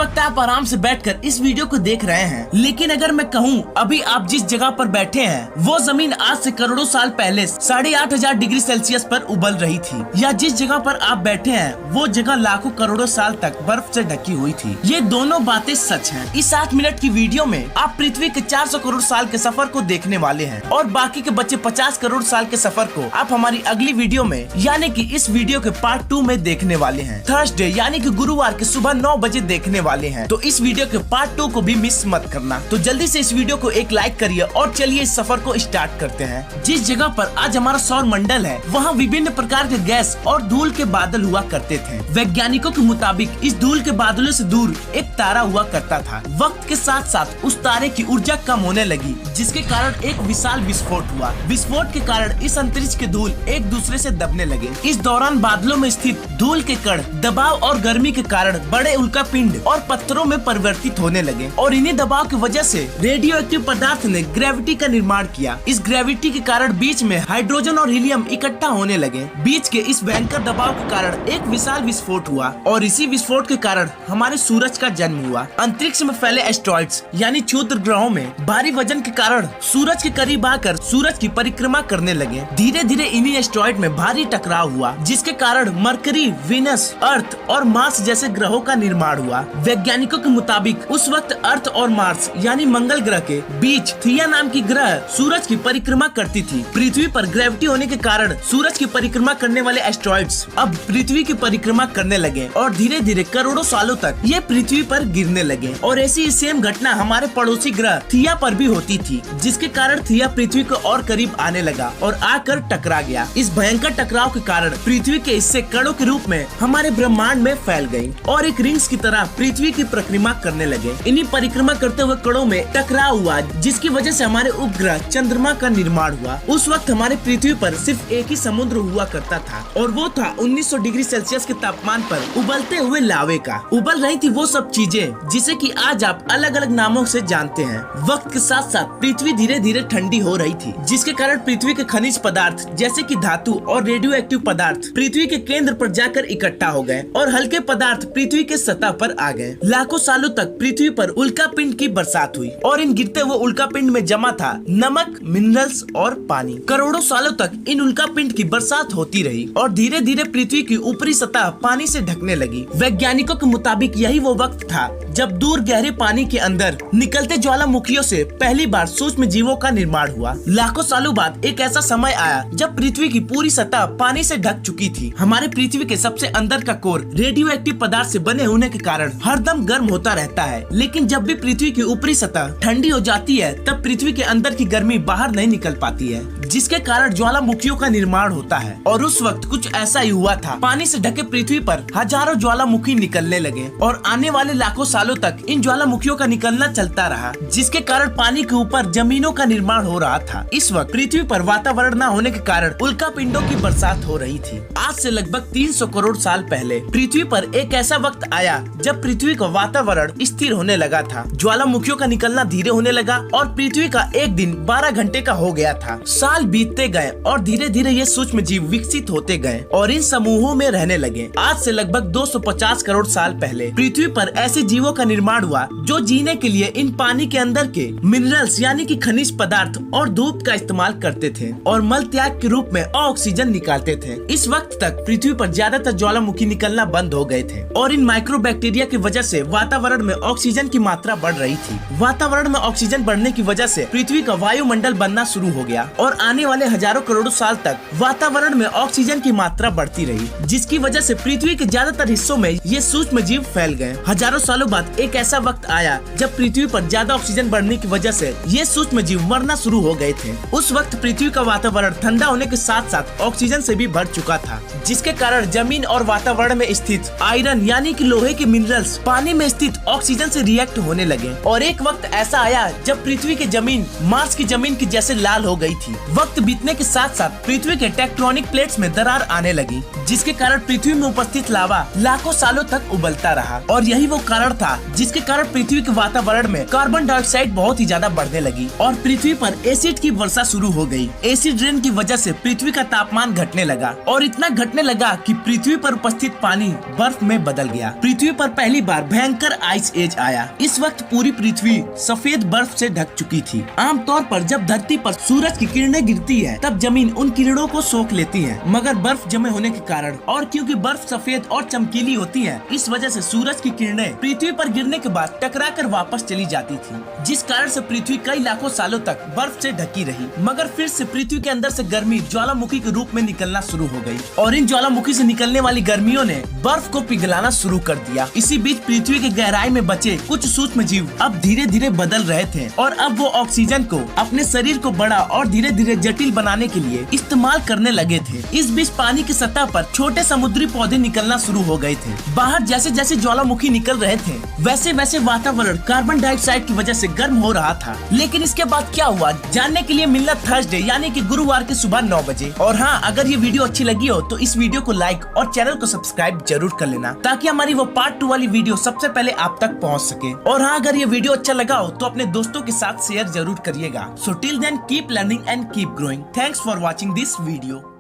वक्त आप आराम से बैठकर इस वीडियो को देख रहे हैं, लेकिन अगर मैं कहूँ अभी आप जिस जगह पर बैठे हैं वो जमीन आज से करोड़ों साल पहले 8,500 डिग्री सेल्सियस पर उबल रही थी, या जिस जगह पर आप बैठे हैं वो जगह लाखों करोड़ों साल तक बर्फ से ढकी हुई थी। ये दोनों बातें सच हैं। इस 8 मिनट की वीडियो में आप पृथ्वी के 400 करोड़ साल के सफर को देखने वाले हैं और बाकी के बचे 50 करोड़ साल के सफर को आप हमारी अगली वीडियो में यानी कि इस वीडियो के पार्ट 2 में देखने वाले हैं। थर्सडे यानी कि गुरुवार के सुबह 9 बजे देखने वाले हैं, तो इस वीडियो के पार्ट 2 को भी मिस मत करना। तो जल्दी से इस वीडियो को एक लाइक करिए और चलिए इस सफर को स्टार्ट करते हैं। जिस जगह पर आज हमारा सौर मंडल है वहाँ विभिन्न प्रकार के गैस और धूल के बादल हुआ करते थे। वैज्ञानिकों के मुताबिक इस धूल के बादलों से दूर एक तारा हुआ करता था। वक्त के साथ साथ उस तारे की ऊर्जा कम होने लगी, जिसके कारण एक विशाल विस्फोट हुआ। विस्फोट के कारण इस अंतरिक्ष के धूल एक दूसरे से दबने लगे। इस दौरान बादलों में स्थित धूल के कण दबाव और गर्मी के कारण बड़े उल्कापिंड और पत्थरों में परिवर्तित होने लगे और इन्हीं दबाव की वजह से रेडियो एक्टिव पदार्थ ने ग्रेविटी का निर्माण किया। इस ग्रेविटी के कारण बीच में हाइड्रोजन और हीलियम इकट्ठा होने लगे। बीच के इस भयंकर दबाव के कारण एक विशाल विस्फोट हुआ और इसी विस्फोट के कारण हमारे सूरज का जन्म हुआ। अंतरिक्ष में फैले एस्ट्रॉइड्स यानी क्षुद्र ग्रहों में भारी वजन के कारण सूरज के करीब आकर सूरज की परिक्रमा करने लगे। धीरे धीरे इन्हीं एस्ट्रॉइड में भारी टकराव हुआ, जिसके कारण मरकरी, वीनस, अर्थ और मार्स जैसे ग्रहों का निर्माण हुआ। वैज्ञानिकों के मुताबिक उस वक्त अर्थ और मार्स यानी मंगल ग्रह के बीच थिया नाम की ग्रह सूरज की परिक्रमा करती थी। पृथ्वी पर ग्रेविटी होने के कारण सूरज की परिक्रमा करने वाले एस्ट्रॉइड्स अब पृथ्वी की परिक्रमा करने लगे और धीरे धीरे करोड़ों सालों तक ये पृथ्वी पर गिरने लगे। और ऐसी सेम घटना हमारे पड़ोसी ग्रह थिया पर भी होती थी, जिसके कारण थिया पृथ्वी को और करीब आने लगा और आकर टकरा गया। इस भयंकर टकराव के कारण पृथ्वी के हिस्से कणों के रूप में हमारे ब्रह्मांड में फैल गयी और एक रिंग्स की तरह पृथ्वी की परिक्रमा करने लगे। इन्हीं परिक्रमा करते हुए कणों में टकराव हुआ, जिसकी वजह से हमारे उपग्रह चंद्रमा का निर्माण हुआ। उस वक्त हमारे पृथ्वी पर सिर्फ एक ही समुद्र हुआ करता था और वो था 1900 डिग्री सेल्सियस के तापमान पर उबलते हुए लावे का। उबल रही थी वो सब चीजें जिसे कि आज आप अलग अलग नामों से जानते हैं। वक्त के साथ साथ पृथ्वी धीरे धीरे ठंडी हो रही थी, जिसके कारण पृथ्वी के खनिज पदार्थ जैसे कि धातु और रेडियो एक्टिव पदार्थ पृथ्वी के केंद्र पर जाकर इकट्ठा हो गए और हल्के पदार्थ पृथ्वी के सतह पर आ गए। लाखों सालों तक पृथ्वी पर उल्कापिंड की बरसात हुई और इन गिरते हुए उल्कापिंड में जमा था नमक, मिनरल्स और पानी। करोड़ों सालों तक इन उल्कापिंड की बरसात होती रही और धीरे धीरे पृथ्वी की ऊपरी सतह पानी से ढकने लगी। वैज्ञानिकों के मुताबिक यही वो वक्त था जब दूर गहरे पानी के अंदर निकलते ज्वालामुखियों से पहली बार सूक्ष्म जीवों का निर्माण हुआ। लाखों सालों बाद एक ऐसा समय आया जब पृथ्वी की पूरी सतह पानी से ढक चुकी थी। हमारे पृथ्वी के सबसे अंदर का कोर रेडियो एक्टिव पदार्थ से बने होने के कारण हरदम गर्म होता रहता है, लेकिन जब भी पृथ्वी की ऊपरी सतह ठंडी हो जाती है तब पृथ्वी के अंदर की गर्मी बाहर नहीं निकल पाती है, जिसके कारण ज्वालामुखियों का निर्माण होता है। और उस वक्त कुछ ऐसा ही हुआ था। पानी से ढके पृथ्वी पर हजारों ज्वालामुखी निकलने लगे और आने वाले लाखों सालों तक इन ज्वालामुखियों का निकलना चलता रहा, जिसके कारण पानी के ऊपर जमीनों का निर्माण हो रहा था। इस वक्त पृथ्वी पर वातावरण न होने के कारण उल्कापिंडों की बरसात हो रही थी। आज से लगभग 300 करोड़ साल पहले पृथ्वी पर एक ऐसा वक्त आया जब पृथ्वी का वातावरण स्थिर होने लगा था। ज्वालामुखियों का निकलना धीरे होने लगा और पृथ्वी का एक दिन 12 घंटे का हो गया था। साल बीतते गए और धीरे धीरे ये सूक्ष्म जीव विकसित होते गए और इन समूहों में रहने लगे। आज से लगभग 250 करोड़ साल पहले पृथ्वी पर ऐसे जीवों का निर्माण हुआ जो जीने के लिए इन पानी के अंदर के मिनरल्स यानी कि खनिज पदार्थ और धूप का इस्तेमाल करते थे और मल त्याग के रूप में ऑक्सीजन निकालते थे। इस वक्त तक पृथ्वी पर ज्यादातर ज्वालामुखी निकलना बंद हो गए थे और इन माइक्रो बैक्टीरिया की वजह से वातावरण में ऑक्सीजन की मात्रा बढ़ रही थी। वातावरण में ऑक्सीजन बढ़ने की वजह से पृथ्वी का वायुमंडल बनना शुरू हो गया और आने वाले हजारों करोड़ों साल तक वातावरण में ऑक्सीजन की मात्रा बढ़ती रही, जिसकी वजह से पृथ्वी के ज्यादातर हिस्सों में ये सूक्ष्म जीव फैल गए। हजारों सालों बाद एक ऐसा वक्त आया जब पृथ्वी पर ज्यादा ऑक्सीजन बढ़ने की वजह से ये सूक्ष्म जीव मरना शुरू हो गए थे। उस वक्त पृथ्वी का वातावरण ठंडा होने के साथ साथ ऑक्सीजन से भी भर चुका था, जिसके कारण जमीन और वातावरण में स्थित आयरन यानी कि लोहे के मिनरल्स पानी में स्थित ऑक्सीजन से रिएक्ट होने लगे। और एक वक्त ऐसा आया जब पृथ्वी की जमीन मार्स की जमीन की जैसे लाल हो गई थी। वक्त बीतने के साथ साथ पृथ्वी के टेक्टोनिक प्लेट्स में दरार आने लगी, जिसके कारण पृथ्वी में उपस्थित लावा लाखों सालों तक उबलता रहा। और यही वो कारण था जिसके कारण पृथ्वी के वातावरण में कार्बन डाइऑक्साइड बहुत ही ज्यादा बढ़ने लगी और पृथ्वी पर एसिड की वर्षा शुरू हो गई। एसिड रेन की वजह से पृथ्वी का तापमान घटने लगा और इतना घटने लगा कि पृथ्वी पर उपस्थित पानी बर्फ में बदल गया। पृथ्वी पर पहली बार भयंकर आइस एज आया। इस वक्त पूरी पृथ्वी सफेद बर्फ से ढक चुकी थी। आमतौर पर जब धरती पर सूरज की किरणें गिरती है तब जमीन उन किरणों को सोख लेती है, मगर बर्फ जमे होने के कारण और क्योंकि बर्फ सफेद और चमकीली होती है, इस वजह से सूरज की किरणें पृथ्वी पर गिरने के बाद टकराकर वापस चली जाती थी, जिस कारण से पृथ्वी कई लाखों सालों तक बर्फ से ढकी रही। मगर फिर से पृथ्वी के अंदर से गर्मी ज्वालामुखी के रूप में निकलना शुरू हो गई और इन ज्वालामुखी से निकलने वाली गर्मियों ने बर्फ को पिघलाना शुरू कर दिया। इसी बीच पृथ्वी के गहराई में बचे कुछ सूक्ष्म जीव अब धीरे धीरे बदल रहे थे और अब वो ऑक्सीजन को अपने शरीर को बड़ा और धीरे धीरे जटिल बनाने के लिए इस्तेमाल करने लगे थे। इस बीच पानी की सतह पर छोटे समुद्री पौधे निकलना शुरू हो गए थे। बाहर जैसे जैसे ज्वालामुखी निकल रहे थे वैसे वैसे वातावरण कार्बन डाइऑक्साइड की वजह से गर्म हो रहा था। लेकिन इसके बाद क्या हुआ, जानने के लिए मिलना थर्सडे यानी कि गुरुवार के सुबह 9 बजे। और हाँ, अगर ये वीडियो अच्छी लगी हो तो इस वीडियो को लाइक और चैनल को सब्सक्राइब जरूर कर लेना, ताकि हमारी वो पार्ट 2 वाली वीडियो सबसे पहले आप तक पहुंच सके। और हाँ, अगर ये वीडियो अच्छा लगा हो तो अपने दोस्तों के साथ शेयर जरूर करिएगा। So till then keep learning and keep growing. Thanks for watching this video.